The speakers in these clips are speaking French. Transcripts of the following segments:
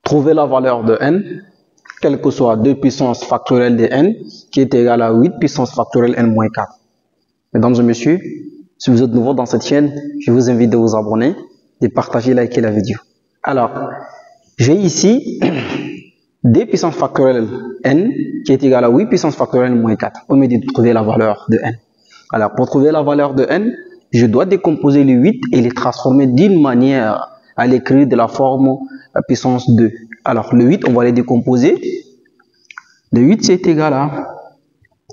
trouver la valeur de n, quel que soit 2 puissance factorielle de n, qui est égal à 8 puissance factorielle n moins 4. Mesdames et messieurs, si vous êtes nouveau dans cette chaîne, je vous invite de vous abonner, de partager, liker la vidéo. Alors, j'ai ici 2 puissance factorielle n, qui est égal à 8 puissance factorielle n moins 4. On me dit de trouver la valeur de n. Alors, pour trouver la valeur de n, je dois décomposer le 8 et les transformer d'une manière à l'écrire de la forme puissance 2. Alors, le 8, on va les décomposer. Le 8, c'est égal à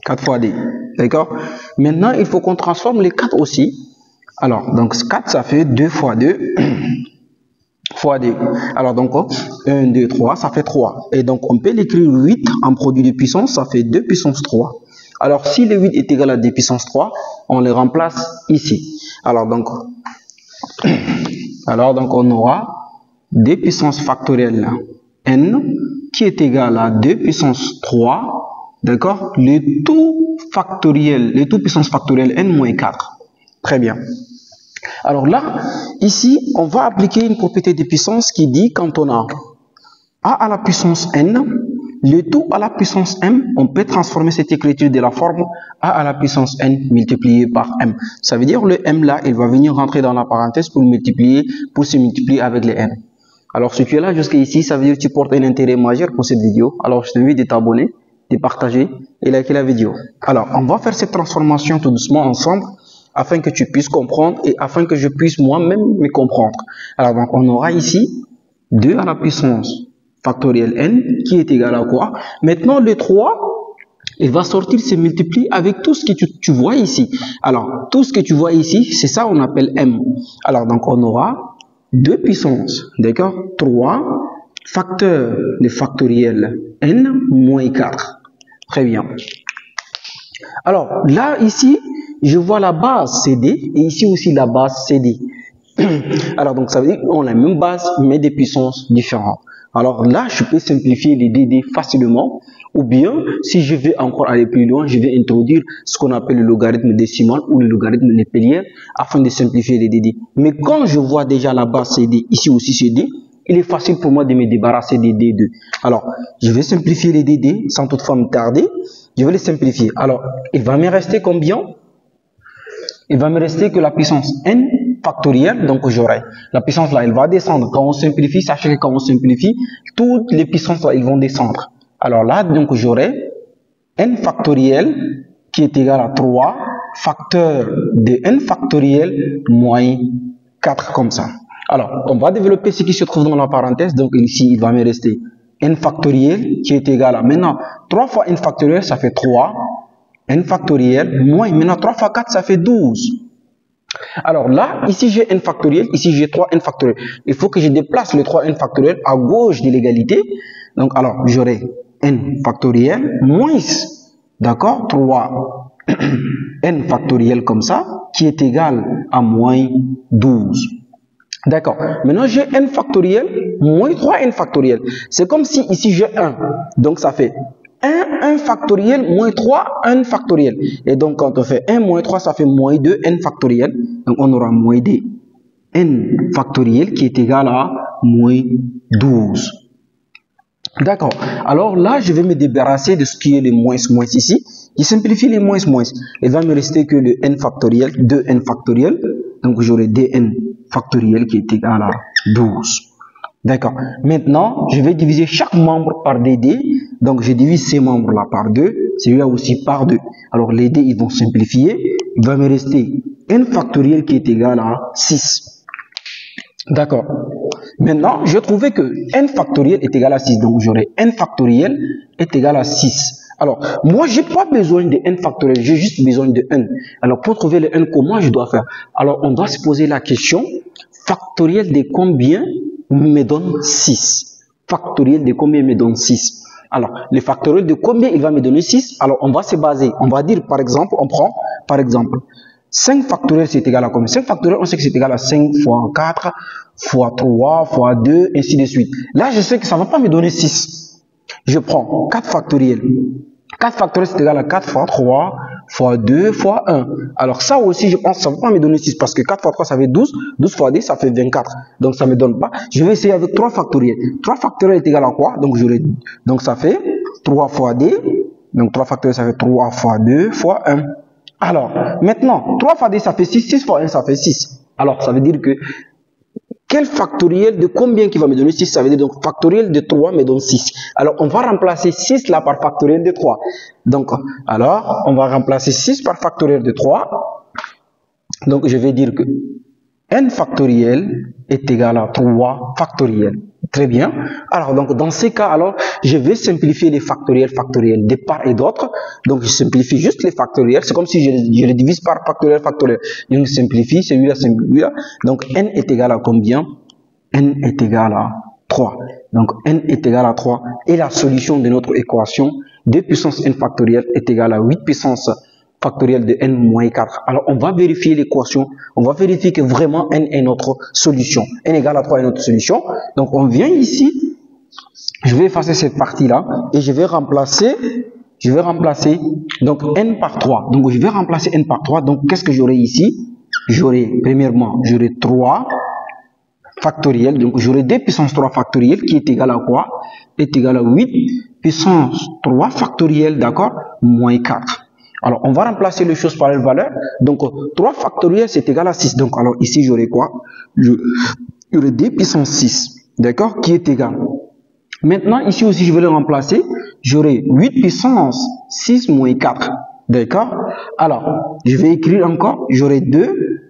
4 fois d. D'accord? Maintenant, il faut qu'on transforme les 4 aussi. Alors, donc 4, ça fait 2 fois 2 fois d. Alors, donc, 1, 2, 3, ça fait 3. Et donc, on peut l'écrire 8 en produit de puissance, ça fait 2 puissance 3. Alors, si le 8 est égal à 2 puissance 3, on le remplace ici. Alors, donc on aura 2 puissance factorielle n qui est égal à 2 puissance 3, d'accord, le tout puissance factorielle n moins 4. Très bien. Alors là, ici, on va appliquer une propriété de puissance qui dit quand on a a à la puissance n, le tout à la puissance m, on peut transformer cette écriture de la forme a à la puissance n multiplié par m. Ça veut dire le m là, il va venir rentrer dans la parenthèse pour se multiplier avec les n. Alors, si tu es là jusqu'ici, ça veut dire que tu portes un intérêt majeur pour cette vidéo. Alors, je t'invite de t'abonner, de partager et liker la vidéo. Alors, on va faire cette transformation tout doucement ensemble afin que tu puisses comprendre et afin que je puisse moi-même me comprendre. Alors, donc, on aura ici 2 à la puissance factorielle n qui est égal à quoi? Maintenant, le 3, il va sortir, se multiplier avec tout ce que tu vois ici. Alors, tout ce que tu vois ici, c'est ça on appelle m. Alors, donc, on aura 2 puissance, d'accord, 3 facteur de factoriel n moins 4. Très bien. Alors, là, ici, je vois la base CD et ici aussi la base CD. Alors, donc, ça veut dire qu'on a la même base, mais des puissances différentes. Alors là, je peux simplifier les DD facilement. Ou bien, si je vais encore aller plus loin, je vais introduire ce qu'on appelle le logarithme décimal ou le logarithme népérienne afin de simplifier les DD. Mais quand je vois déjà la base CD, ici aussi CD, il est facile pour moi de me débarrasser des D2. Alors, je vais simplifier les DD sans toutefois me tarder. Je vais les simplifier. Alors, il va me rester combien? Il va me rester que la puissance n factorielle, donc j'aurai la puissance là, elle va descendre. Quand on simplifie, sachez que quand on simplifie, toutes les puissances là, ils vont descendre. Alors là, donc j'aurai n factoriel qui est égal à 3 facteur de n factoriel moins 4 comme ça. Alors, on va développer ce qui se trouve dans la parenthèse. Donc ici, il va me rester n factoriel qui est égal à maintenant 3 fois n factoriel, ça fait 3. n factoriel moins maintenant 3 fois 4, ça fait 12. Alors là, ici j'ai n factoriel, ici j'ai 3n factoriel. Il faut que je déplace le 3n factoriel à gauche de l'égalité. Donc alors, j'aurai n factoriel moins, d'accord, 3 n factoriel comme ça, qui est égal à moins 12. D'accord. Maintenant, j'ai n factoriel moins 3n factoriel. C'est comme si ici j'ai 1. Donc ça fait 1 factoriel moins 3 n factoriel. Et donc quand on fait 1 moins 3, ça fait moins 2 n factoriel. Donc on aura moins 2 n factoriel qui est égal à moins 12. D'accord. Alors là, je vais me débarrasser de ce qui est le moins ici. Je simplifie les moins. Il va me rester que le n factoriel, 2n factoriel. Donc j'aurai 2n factoriel qui est égal à 12. D'accord. Maintenant, je vais diviser chaque membre par dd. Donc je divise ces membres-là par 2, celui-là aussi par 2. Alors les d, ils vont simplifier. Il va me rester n factoriel qui est égal à 6. D'accord. Maintenant, je trouvais que n factoriel est égal à 6. Donc j'aurai n factoriel est égal à 6. Alors, moi, j'ai pas besoin de n factoriel, j'ai juste besoin de n. Alors, pour trouver le n, comment je dois faire? Alors, on doit se poser la question, factoriel de combien me donne 6? Factoriel de combien me donne 6? Alors, le factoriel de combien il va me donner 6? Alors, on va se baser, on va dire, par exemple, on prend, par exemple, 5 factoriel, c'est égal à combien? 5 factoriel, on sait que c'est égal à 5 fois 4, fois 3, fois 2, ainsi de suite. Là, je sais que ça ne va pas me donner 6. Je prends 4 factoriel. 4 factoriel, c'est égal à 4 fois 3, fois 2 fois 1. Alors ça aussi, je pense que ça ne va pas me donner 6 parce que 4 fois 3, ça fait 12. 12 fois 10, ça fait 24. Donc ça ne me donne pas. Je vais essayer avec 3 factoriels. 3 factoriels est égal à quoi? Donc ça fait 3 fois D. Donc 3 factoriels, ça fait 3 fois 2 fois 1. Alors, maintenant, 3 fois D, ça fait 6. 6 fois 1, ça fait 6. Alors, ça veut dire que quel factoriel de combien qui va me donner 6? Ça veut dire donc factoriel de 3 me donne 6. Alors, on va remplacer 6 là par factoriel de 3. Donc, alors, on va remplacer 6 par factoriel de 3. Donc, je vais dire que n factoriel est égal à 3 factoriel. Très bien. Alors, donc, dans ces cas, alors, je vais simplifier les factoriels de part et d'autre. Donc, je simplifie juste les factoriels. C'est comme si je les divise par factoriel. Je simplifie celui-là. Donc, n est égal à combien? N est égal à 3. Donc, n est égal à 3. Et la solution de notre équation, 2 puissance n factoriel est égal à 8 puissance factoriel de n moins 4. Alors, on va vérifier l'équation. On va vérifier que vraiment n est notre solution. N égale à 3 est notre solution. Donc, on vient ici. Je vais effacer cette partie-là et je vais remplacer donc n par 3. Donc, je vais remplacer n par 3. Donc, qu'est-ce que j'aurai ici? Premièrement, j'aurai 3 factoriel. Donc, j'aurai 2 puissance 3 factoriel qui est égal à quoi? Est égal à 8 puissance 3 factoriel, d'accord? Moins 4. Alors, on va remplacer les choses par les valeurs. Donc, 3 factoriel, c'est égal à 6. Donc, alors, ici, j'aurai quoi? J'aurai 2 puissance 6, d'accord? Qui est égal. Maintenant, ici aussi, je vais le remplacer. J'aurai 8 puissance 6 moins 4, d'accord? Alors, je vais écrire encore. J'aurai 2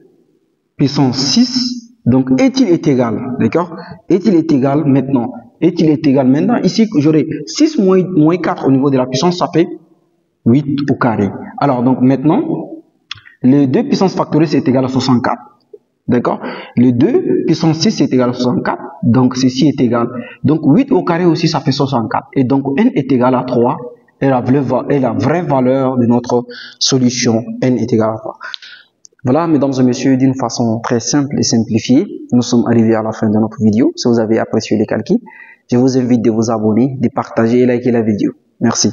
puissance 6. Donc, est-il est égal, d'accord? Est-il est égal maintenant? Est-il est égal maintenant? Ici, j'aurai 6 moins 4 au niveau de la puissance, ça fait 8 au carré. Alors, donc maintenant, le 2 puissance factorielle, c'est égal à 64. D'accord? Le 2 puissance 6, c'est égal à 64. Donc, ceci est égal. Donc, 8 au carré aussi, ça fait 64. Et donc, n est égal à 3. Et la vraie valeur de notre solution, n est égal à 3. Voilà, mesdames et messieurs, d'une façon très simple et simplifiée, nous sommes arrivés à la fin de notre vidéo. Si vous avez apprécié les calculs, je vous invite de vous abonner, de partager et liker la vidéo. Merci.